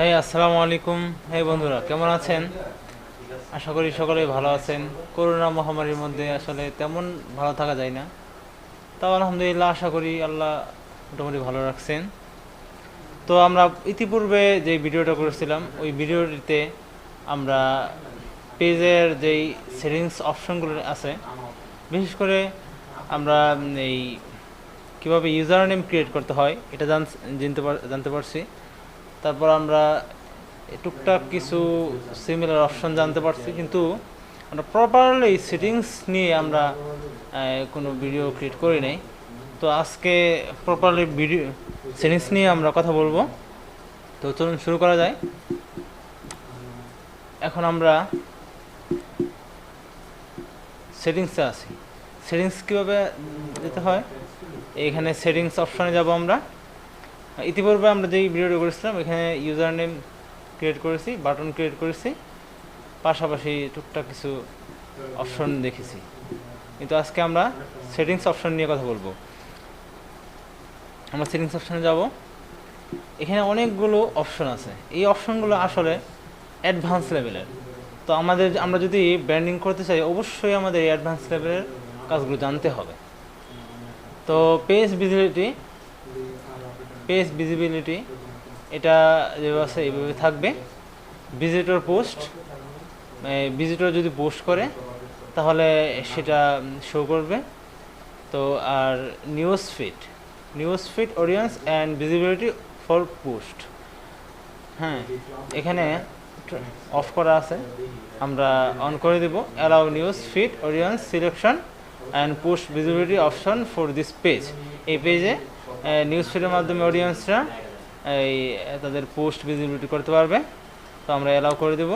হ্যাঁ, আসসালামু আলাইকুম। হ্যাঁ বন্ধুরা, কেমন আছেন? আশা করি সকলেই ভালো আছেন। করোনা মহামারীর মধ্যে আসলে তেমন ভালো থাকা যায় না, তাও আলহামদুলিল্লাহ আশা করি আল্লাহ মোটামুটি ভালো রাখছেন। তো আমরা ইতিপূর্বে যে ভিডিওটা করেছিলাম ওই ভিডিওটিতে আমরা পেজের যেই সেটিংস অপশনগুলো আছে, বিশেষ করে আমরা এই কীভাবে ইউজার নেম ক্রিয়েট করতে হয় এটা জানতে পারছি। তারপর আমরা টুকটাক কিছু সিমিলার অপশন জানতে পারছি, কিন্তু আমরা প্রপারলি সেটিংস নিয়ে আমরা কোনো ভিডিও ক্রিয়েট করি নাই। তো আজকে প্রপারলি ভিডিও সেটিংস নিয়ে আমরা কথা বলবো। তো চলুন শুরু করা যায়। এখন আমরা সেটিংসে আছি। সেটিংস কীভাবে যেতে হয়, এখানে সেটিংস অপশনে যাব আমরা। ইতিপূর্বে আমরা যেই ভিডিওটা করেছিলাম এখানে ইউজার নেম ক্রিয়েট করেছি, বাটন ক্রিয়েট করেছি, পাশাপাশি টুকটাক কিছু অপশন দেখেছি। কিন্তু আজকে আমরা সেটিংস অপশন নিয়ে কথা বলবো। আমরা সেটিংস অপশনে যাব। এখানে অনেকগুলো অপশন আছে। এই অপশনগুলো আসলে অ্যাডভান্স লেভেলের। তো আমরা যদি ব্র্যান্ডিং করতে চাই, অবশ্যই আমাদের এই অ্যাডভান্স লেভেলের কাজগুলো জানতে হবে। তো পেজ ভিজিবিলিটি এটা যেভাবে আছে এইভাবে থাকবে। ভিজিটর যদি পোস্ট করে তাহলে সেটা শো করবে। তো আর news feed audience and visibility for post, হ্যাঁ এখানে অফ করা আছে, আমরা অন করে দেব। Allow news feed audience selection and post visibility option for this page. এই পেজে নিউজ ফিডের মাধ্যমে অডিয়েন্সরা তাদের পোস্ট ভিজিবিলিটি করতে পারবে। তো আমরা অ্যালাউ করে দেব,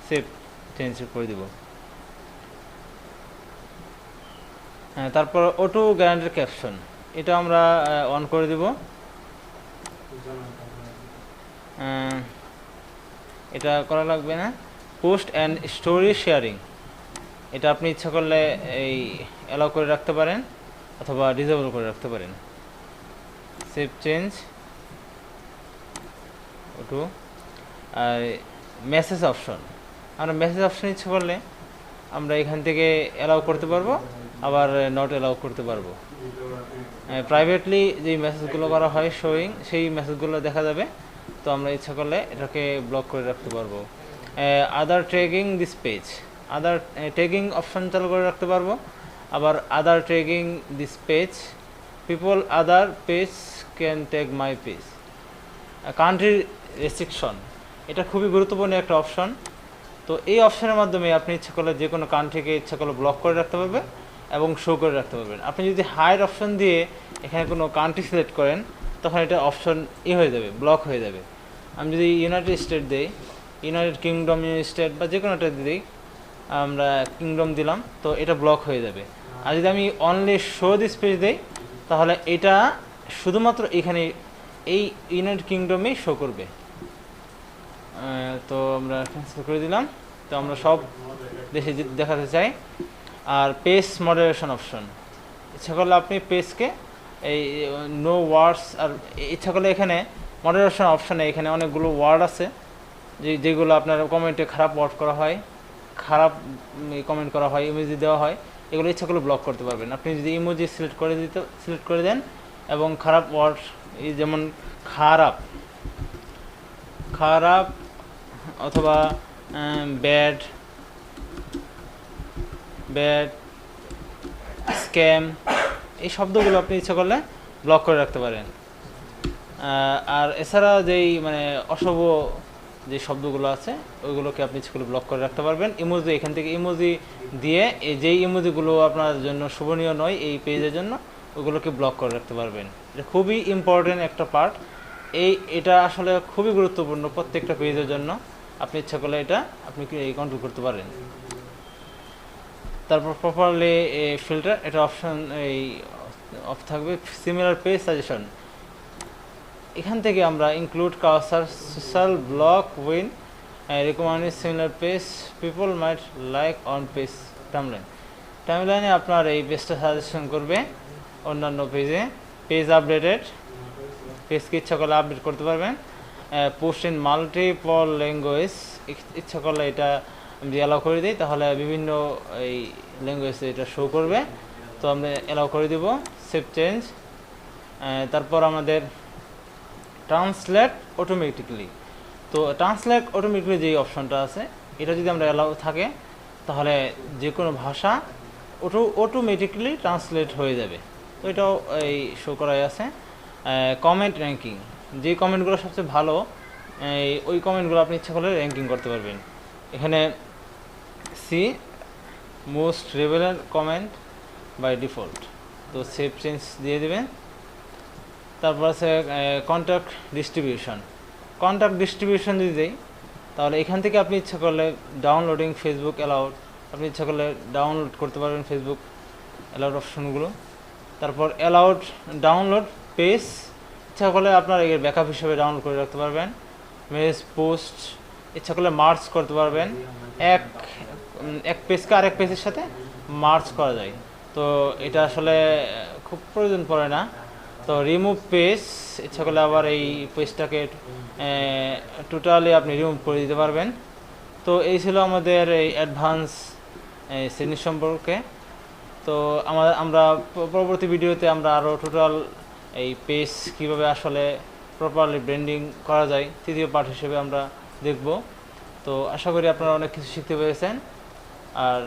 সেভ চেঞ্জ করে দেব। তারপর অটো গ্যারান্টেড ক্যাপশন এটা আমরা অন করে দেব। এটা করা লাগবে না। পোস্ট অ্যান্ড স্টোরি শেয়ারিং এটা আপনি ইচ্ছা করলে এই অ্যালাউ করে রাখতে পারেন অথবা ডিসেবল করে রাখতে পারেন। Save change auto. আর মেসেজ অপশন, আমরা মেসেজ অপশন ইচ্ছা করলে আমরা এখান থেকে অ্যালাউ করতে পারবো, আবার নট অ্যালাউ করতে পারবো। প্রাইভেটলি যেই মেসেজগুলো করা হয় শোয়িং, সেই মেসেজগুলো দেখা যাবে। তো আমরা ইচ্ছা করলে এটাকে ব্লক করে রাখতে পারবো। Other tagging this page, other tagging option চালু করে রাখতে পারবো। আবার other tagging this page, people other page can tag my page. Country restriction এটা খুবই গুরুত্বপূর্ণ একটা অপশন। তো এই অপশনের মাধ্যমে আপনি ইচ্ছা করলে যে কোনো কান্ট্রিকে ইচ্ছা করলে ব্লক করে রাখতে পারবেন এবং শো করে রাখতে পারবেন। আপনি যদি হাইড অপশন দিয়ে এখানে কোনো কান্ট্রি সিলেক্ট করেন তখন এটা অপশন হয়ে যাবে, ব্লক হয়ে যাবে। আমি যদি ইউনাইটেড স্টেট দিই, ইউনাইটেড কিংডম, ইউনাইটেড স্টেট বা যে কোনো একটা দিই, আমরা কিংডম দিলাম, তো এটা ব্লক হয়ে যাবে। আর যদি আমি অনলি শো দিস পেজ দিই তাহলে এটা শুধুমাত্র এখানে এই ইউনাইটেড কিংডমেই শো করবে। তো আমরা ক্যান্সেল করে দিলাম। তো আমরা সব দেশে দেখাতে চাই। আর পেজ মডারেশন অপশন ইচ্ছা করলে আপনি পেজকে এই নো ওয়ার্ডস, আর ইচ্ছা করলে এখানে মডারেশন অপশানে এখানে অনেকগুলো ওয়ার্ড আছে যেগুলো আপনার কমেন্টে খারাপ ওয়ার্ড করা হয়, খারাপ কমেন্ট করা হয়, ইমোজি দেওয়া হয়, এগুলো ইচ্ছা করলে ব্লক করতে পারবেন। আপনি যদি ইমোজি সিলেক্ট করে দেন এবং খারাপ ওয়ার্ড, যেমন খারাপ অথবা ব্যাড, স্ক্যাম, এই শব্দগুলো আপনি ইচ্ছা করলে ব্লক করে রাখতে পারেন। আর এছাড়া যেই অশুভ যে শব্দগুলো আছে ওইগুলোকে আপনি ইচ্ছা করলে ব্লক করে রাখতে পারবেন। ইমোজি, এখান থেকে ইমোজি দিয়ে যেই ইমোজিগুলো আপনার জন্য শোভনীয় নয় এই পেজের জন্য, ওগুলোকে ব্লক করে রাখতে পারবেন। এটা খুবই ইম্পর্টেন্ট একটা পার্ট। এটা আসলে খুবই গুরুত্বপূর্ণ প্রত্যেকটা পেজের জন্য। আপনি ইচ্ছা করলে এটা আপনি কন্ট্রোল করতে পারেন। তারপর প্রপারলি ফিল্টার এটা অপশন অফ থাকবে। সিমিলার পেজ সাজেশন, এখান থেকে আমরা include Kawsar social blog when recommended similar page people might like on page টাইমলাইনে আপনার এই পেজটা সাজেশন করবে অন্যান্য পেজে। পেজ আপডেটেড, পেজকে ইচ্ছা করলে আপডেট করতে পারবেন। পোস্ট ইন মাল্টিপল ল্যাঙ্গুয়েজ, ইচ্ছা করলে এটা আমি অ্যালাউ করে দিই, তাহলে বিভিন্ন এই ল্যাঙ্গুয়েজে এটা শো করবে। তো আমরা অ্যালাউ করে দিব, সেভ চেঞ্জ। তারপর আমাদের ট্রান্সলেট অটোমেটিকলি, তো ট্রান্সলেট অটোমেটিকলি যে অপশনটা আছে, এটা যদি আমরা অ্যালাউ থাকে তাহলে যে কোনো ভাষা অটোমেটিকলি ট্রান্সলেট হয়ে যাবে। তো এটাও এই শো করাই আছে। কমেন্ট র্যাঙ্কিং, যে কমেন্টগুলো সবচেয়ে ভালো ওই কমেন্টগুলো আপনি ইচ্ছা করলে র্যাঙ্কিং করতে পারবেন। এখানে see most relevant comment by default, তো সেভ চেঞ্জ দিয়ে দেবেন। তারপর আছে কন্ট্যাক্ট ডিস্ট্রিবিউশন। কন্ট্যাক্ট ডিস্ট্রিবিউশন যদি দেই তাহলে এখান থেকে আপনি ইচ্ছা করলে ডাউনলোডিং ফেসবুক অ্যালাউড, আপনি ইচ্ছা করলে ডাউনলোড করতে পারবেন ফেসবুক অ্যালাউড অপশনগুলো। তারপর অ্যালাউড ডাউনলোড পেজ, ইচ্ছা করলে আপনার এর ব্যাকআপ হিসেবে ডাউনলোড করে রাখতে পারবেন। মেসেজ পোস্ট, ইচ্ছা করলে মার্চ করতে পারবেন, এক পেজকে আরেক পেজের সাথে মার্চ করা যায়। তো এটা আসলে খুব প্রয়োজন পড়ে না। তো রিমুভ পেজ, ইচ্ছা করলে আবার এই পেজটাকে টোটালি আপনি রিমুভ করে দিতে পারবেন। তো এই ছিল আমাদের এই অ্যাডভান্স সেটিং সম্পর্কে। তো আমরা পরবর্তী ভিডিওতে আমরা আরও টোটাল এই পেজ কীভাবে আসলে প্রপারলি ব্র্যান্ডিং করা যায় তৃতীয় পার্ট হিসেবে আমরা দেখব। তো আশা করি আপনারা অনেক কিছু শিখতে পেরেছেন। আর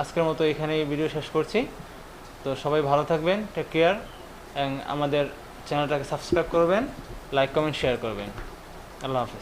আজকের মতো এখানেই ভিডিও শেষ করছি। তো সবাই ভালো থাকবেন, টেক কেয়ার, এবং আমাদের চ্যানেলটাকে সাবস্ক্রাইব করবেন, লাইক কমেন্ট শেয়ার করবেন। আল্লাহ হাফেজ।